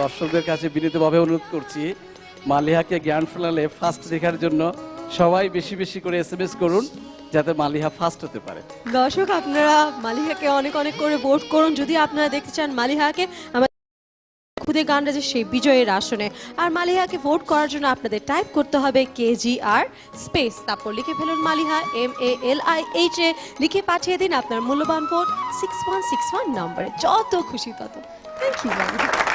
দর্শকদের কাছে বিনীতভাবে অনুরোধ করছি মালিহাকে গ্র্যান্ড ফিনালে ফার্স্ট দেখার জন্য সবাই বেশি বেশি করে এসএমএস করুন যাতে মালিহা ফার্স্ট হতে পারে। দর্শক আপনারা মালিহাকে অনেক অনেক করে ভোট করুন যদি আপনারা দেখতে চান মালিহাকে খুদে গানটা যে সেই বিজয়ের আসনে। আর মালিহাকে ভোট করার জন্য আপনাদের টাইপ করতে হবে KGR স্পেস, তারপর লিখে ফেলুন মালিহা MALIHA, লিখে পাঠিয়ে দিন আপনার মূল্যবান ভোট 6161 নম্বরে। যত খুশি তত। Thank you.